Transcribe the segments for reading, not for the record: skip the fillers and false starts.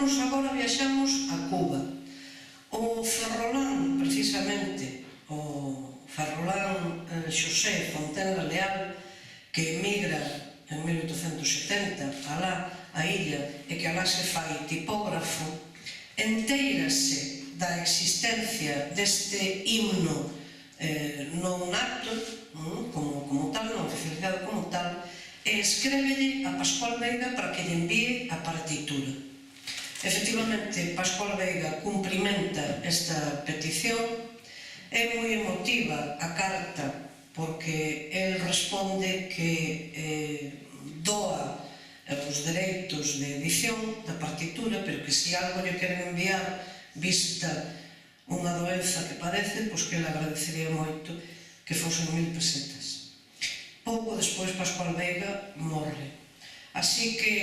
nos agora viaxamos a Cuba. O Ferrolán, precisamente, o Ferrolán Xosé Fontenla Leal, que emigra en 1870 alá a illa e que alá se fai tipógrafo, enteirase da existencia deste himno non nato, como tal, non oficializado como tal, e escrébelle a Pascual Veiga para que lle envíe a partitura. Efectivamente, Pascual Veiga cumprimenta esta petición. É moi emotiva a carta porque el responde que doa os dereitos de edición da partitura, pero que se algo lle queren enviar vista unha doenza que padece, pois que ele agradecería moito que fosen 1000 pesetas. Pouco despois Pascual Veiga morre. Así que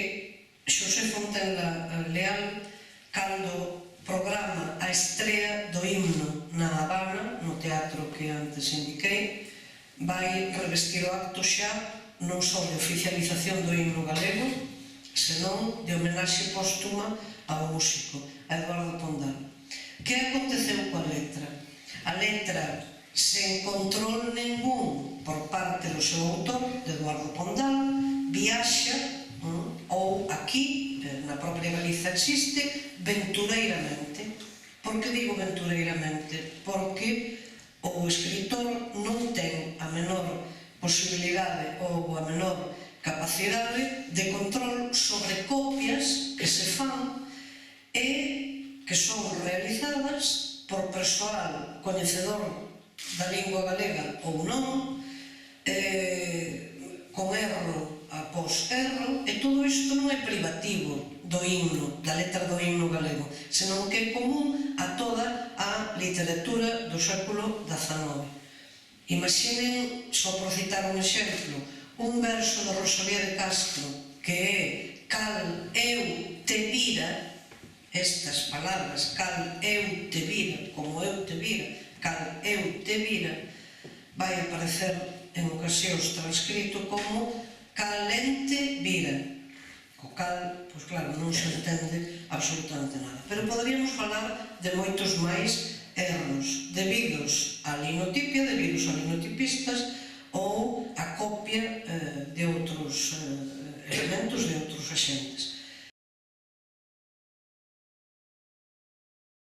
Xosé Fontenla Leal, cando programa a estrea do himno na Habana, no teatro que antes indiquei, vai revestir o acto xa non só de oficialización do himno galego, senón de homenaxe póstuma ao músico, a Eduardo Pondal. Que aconteceu coa letra? A letra, sen control ningún por parte do seu autor, de Eduardo Pondal, viaxa, ou aquí, na propia Galiza existe, ventureiramente. Por que digo ventureiramente? Porque o escritor non ten a menor posibilidade ou a menor capacidade de control sobre copias que se fan e que son realizadas por persoal coñecedor da lingua galega ou non, con erro após erro, e todo isto non é privativo do himno, da letra do himno galego, senón que é común a toda a literatura do século XIX. Imaginen, só por citar un exemplo, un verso de Rosalía de Castro que é "Cal eu te vira", estas palabras, "cal eu te vira", como eu te vira, "cal eu te vira", vai aparecer en ocasións transcrito como "calente vira", co cal, pois claro, non se entende absolutamente nada. Pero poderíamos falar de moitos máis erros debidos á linotipia, debidos a linotipistas ou a copia de outros elementos de outros axentes.